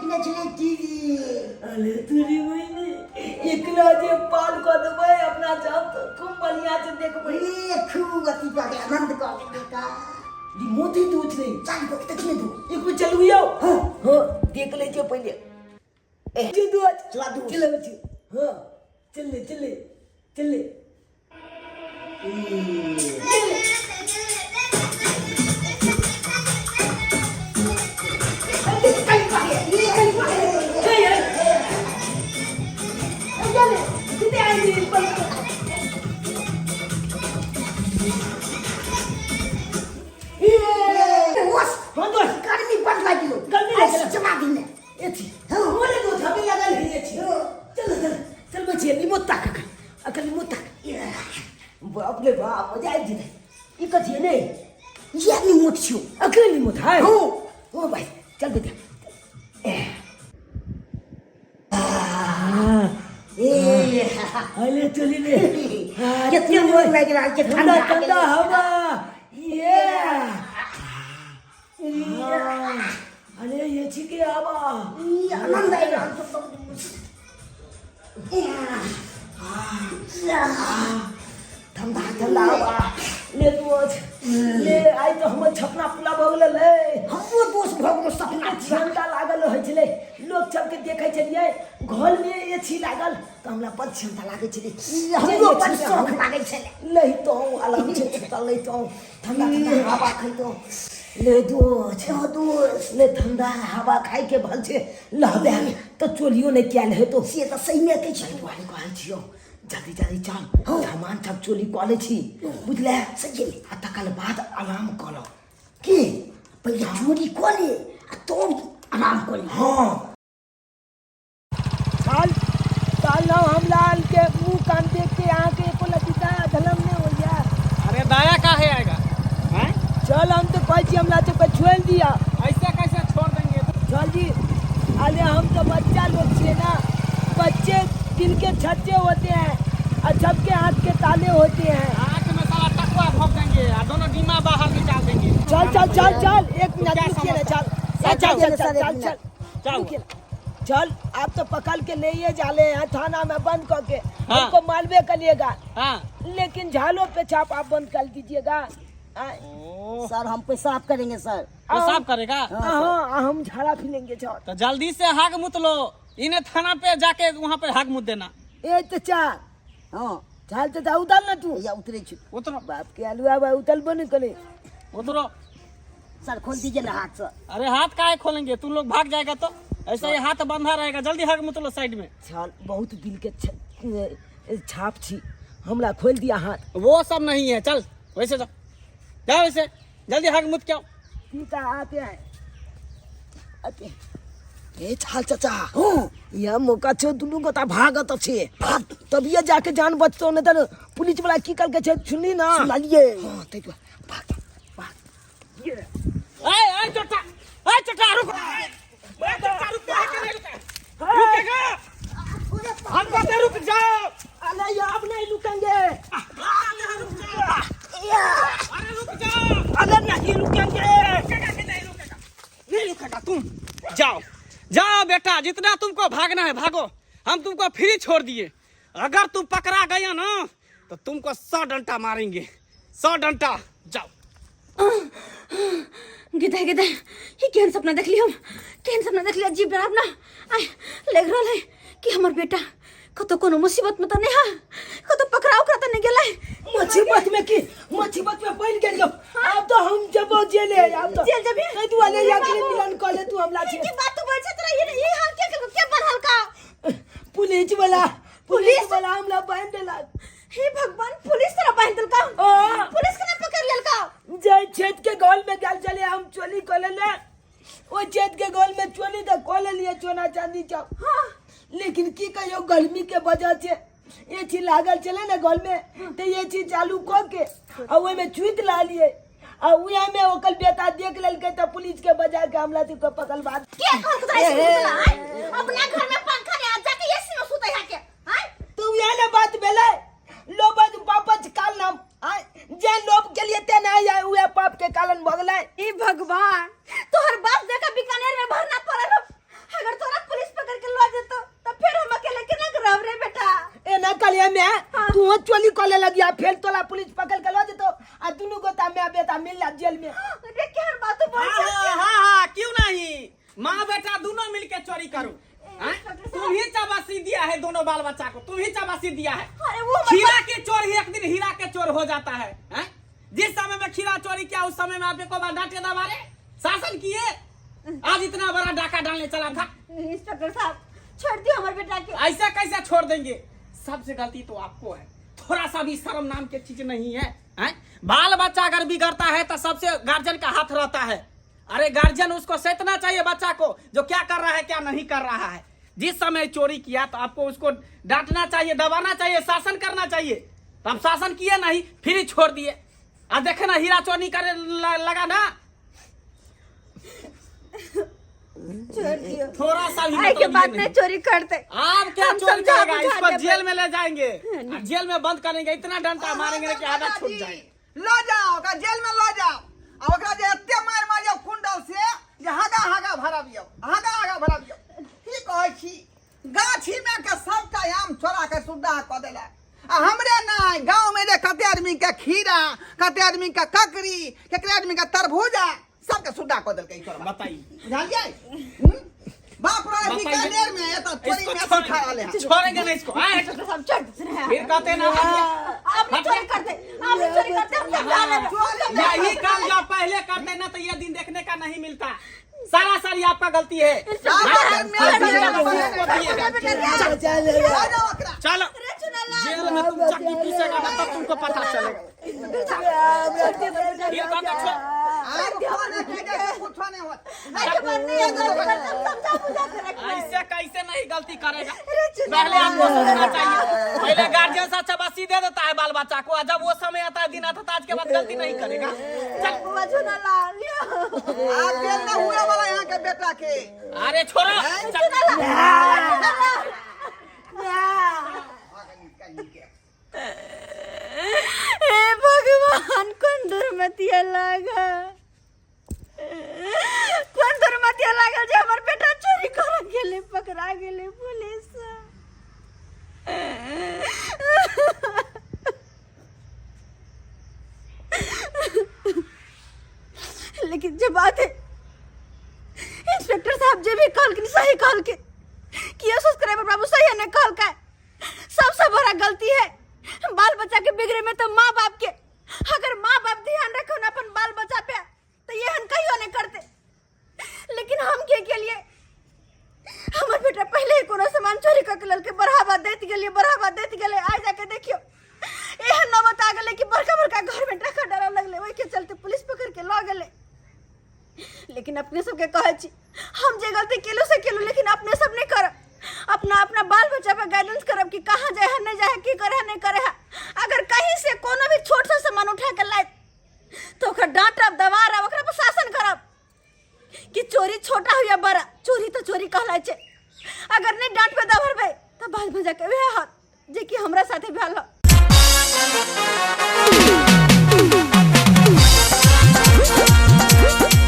नचले TV अरे तुरी वही एकला जे पाल को देबे अपना जान तो खूब बढ़िया से देखबे खूब गति का आनंद का देखा मोती दूध नहीं चल को तकने दो एक बार चलू आओ हां देख ले जो पहले ए जो दो चला दो चले बच्चे हां चले चले चले बाप रे बाप मजा आई जिथे इकत ये नहीं ये नहीं मोट छो अकेली मत है हो ओ भाई चल बेटा अरे चली ले कितने मोट लग रहा है कि ठंडा ठंडा हवा ये अरे ये छिके हवा आनंद आएगा ठंडा ठंडा हवा ले दोस्त ले आई तो हम छपना पुला भगले ले हमरो दोस्त भगलो सपना झंडा लागल होय छले लोग सबके देखे छलिए घर में एछि लागल त हमरा बड़ झंडा लागे छले हमरो बड़ शौक लागे छले नहीं तो अलग छे चले तो ठंडा ठंडा हवा खाई तो ले दोस्त ले ठंडा हवा खाई के भल छे लहबे तो चोलियो नहीं क्या है तो से तो सही में के छल वाली कहल छियो जल्दी जल्दी चल सामान सब चोली कॉले छी बुझले सही में आ तकल बाद आराम करो के पहले चोरी कोले तो आराम कोले हां चल चल हम लाल के मुंह कान देख के आंख के को लतीता धलम ने हो गया अरे दाया काहे आएगा हैं चल हम तो कहै छी हमरा तो छोड़ दिया ऐसे कैसे छोड़ देंगे चल जी अरे हम तो बच्चा लोग छे ना बच्चे दिल के छज्जे होते हैं और सबके हाथ के ताले होते हैं आंख में साला टकुआ भोंक देंगे और दोनों डीमा बाहर निकाल देंगे चल चल चल चल एक मिनट रुकिए ना चल चल चल चल आप तो पकड़ के ले जाले हैं थाना में बंद करके हमको मालवे करिएगा हाँ लेकिन झालों पे छाप आप बंद कर दीजिएगा सर हम पेशाब करेंगे सर पेशाब करेगा हाँ हम झाड़ा फिलेंगे चल तो जल्दी से हाग मुत लो इन्हें थाना पे जाके वहाँ पे हाग मुत देना ए चाचा हां चल चाचा उतार ना तू या उतरे छु उतरो बाप के आलूआ बा उतल बने करे उतरो सर खोल दीजिए ना हाथ से अरे हाथ काहे खोलेंगे तुम लोग भाग जाएगा तो ऐसा ही हाथ बंधा रहेगा जल्दी हाग मुत लो साइड में चल बहुत दिल के छाप छी हमरा खोल दिया हाथ वो सब नहीं है चल वैसे जाओ जाओ वैसे जल्दी हाग मुत क्या सीता आते हैं आते ए चाल चाचा यह मौका छो दुनू गोता भागत छे तब ये जाके जान बचतो न त पुलिस वाला की कर के छे सुनली ना सुनालिए हां तै भाग भाग ये ए चटा रुक रुकेगा हम कहते रुक जाओ अरे ये अब नहीं रुकेंगे अरे रुक जाओ अरे नहीं रुकेंगे नहीं रुकेगा तुम जाओ जाओ बेटा जितना तुमको भागना है भागो हम तुमको फ्री छोड़ दिए अगर तुम पकड़ा गया ना तो तुमको 100 डंटा मारेंगे 100 डंटा जाओ गिदा गिदा ये केहन सपना देख लियो अजीब डराव ना आय लग रहल है कि हमर बेटा कतो कोनो मुसीबत में त नहीं है कतो पकड़ाओ करता नहीं गेलै मुसीबत में पड़ गेलियो अब तो हम जब जेले अब तो जेल जबे तू वाले जाके मिलन कर ले तू हमला छे की बात तो बोल छ तोरा ये हाल के बनल का पुलिस वाला हमला बांध देला हे भगवान पुलिस तरह बांध देल का पुलिस के ना पकड़ लेल का जय छेद के गोल में गल चले हम चोरी कर ले ओ छेद के गोल में चोरी तो खोल लिए सोना चांदी चौ हां लेकिन की कहियो गर्मी के वजह से ये चीज लागल चले ना गोल में तो ये चीज चालू क के और ओय में चुइत ला लिए और उया में ओकल बेटा देख लेल के तो पुलिस के बजा के हमला ती को पकड़ बात के कहल के तोरा अपना घर में पंखा ले आ जाके एसी में सुतै है के हां तू ये ले बात बेले लोबद वापस काल नाम जे लोभ के लिए ते नहीं आए हुए पाप के कारण भगले ए भगवान तोहर बाप देखा बीकानेर में भरना पड़ल अगर तो तू चोरी करे लगी आ फिर तोला पुलिस पकड़ के लो जेतो आ दोनों को ता मैं बेटा मिल ला जेल में। अरे क्या बात बोल हाँ, क्यों नहीं, माँ बेटा दोनों मिलके चोरी करो। तुम ही चाबासी दिया है दोनों बाल बच्चा को, तुम ही चाबासी दिया है। अरे वो खीरा के चोर ही एक दिन हीरा के चोर हो जाता है, हैं? जिस समय में खीरा चोरी किया उस समय में आपके को डांटे दबारे शासन किए, आज इतना बड़ा डाका डालने चला था। इंस्पेक्टर साहब छोड़ दियो हमारे बेटा के। ऐसा कैसे छोड़ देंगे, सबसे गलती तो आपको है, थोड़ा सा भी शर्म नाम की चीज नहीं है, हैं? बाल बच्चा अगर बिगड़ता है तो सबसे गार्जियन का हाथ रहता है। अरे गार्जियन उसको सेतना चाहिए बच्चा को, जो क्या कर रहा है क्या नहीं कर रहा है। जिस समय चोरी किया तो आपको उसको डांटना चाहिए, दबाना चाहिए, शासन करना चाहिए। तो आप शासन किए नहीं, फिर ही छोड़ दिए। अब देखे ना हीरा चोरी करे लगा ना, छोड़ दियो, थोड़ा सा भी आई के मतलब बात ये नहीं नहीं। चोरी करते। आप क्या हम चोरी समझा करेगा, बुझा इसको के जेल में ले जाएंगे, और जेल में बंद करेंगे, इतना डंडा मारेंगे कि आदत छूट जाए। लो जाओ का जेल में लो जाओ, आ ओकरा जे एते मार मारियो कुंडल से जे हागा हागा भराबियो, हागा हागा भराबियो। की कहै छी, गाछी में के सबटा आम छोड़ा के सुद्धा क देला। आ हमरे नहीं, गांव में जे कते आदमी के खीरा, कते आदमी के ककड़ी, कते आदमी के तरबूजा सबके सुद्धा क देलकै छोरा। बताइए, बुझलियै? बाप रे की का देर में ये तो चोरी में सिखा रहले हैं। छोड़ेंगे नहीं इसको, आए। इंस्पेक्टर साहब छोड़ दो। फिर कहते ना आप नहीं चोरी करते, आप नहीं चोरी करते, हम क्या जाने। यही काम जो पहले करते ना तो ये दिन देखने का नहीं मिलता। सारा सारी आपका गलती है। चलो जेल में तुम चक्की पीसेगा ना तब तुमको पता चलेगा। ये बात अच्छा। ऐसे कैसे नहीं गलती करेगा, पहले आपको सोचना चाहिए। पहले गार्जियन से चाबासी दे देता है बाल बच्चा को, जब वो समय आता है दिन आता है तो आज के बाद गलती नहीं करेगा। यहाँ के बेटा के अरे छोड़ो, हे भगवान कौन दुर्मतिया लागा, कौन दुर्मतिया लागा जे हमर बेटा चोरी कर गेले, पकड़ा गेले पुलिस। लेकिन जब बात है इंस्पेक्टर साहब जे भी कहल के सही कहल के कि सब्सक्राइबर बाबू सही है, ने कहल का सबसे बड़ा गलती है बाल बच्चा के बिगड़े में तो माँ बाप के। अगर माँ बाप ध्यान रखो ना अपन बाल बच्चा पे तो ये हम कहियो नहीं करते। लेकिन हम के लिए हमार बेटा पहले ही कोनो सामान चोरी करके ललके बढ़ावा देत गेलिए, बढ़ावा देत गेले। आज जाके देखियो एहन नौबत आ गेले कि बड़का बड़का घर में डाका डरा लगले, ओइ के चलते पुलिस पकड़ के ला गेले। लेकिन अपने सबके कहे छी हम जे गलती केलू से केलू, लेकिन अपने सब नहीं करब। अपना अपना बाल बच्चा पर गाइडेंस करब कि कहाँ जाए है, नहीं जाए, की करे है, नहीं करे है। अगर कहीं से कोनो भी छोट सा सामान उठा के लाए तो ओकर डांटब, दबारब, ओकरा पर शासन करब कि चोरी छोटा हो या बड़ा, चोरी तो चोरी कहलाय छै। अगर नहीं डांट पे दबरबै तो बाल बच्चा के वह हाथ जे कि हमरा साथे भेल हो।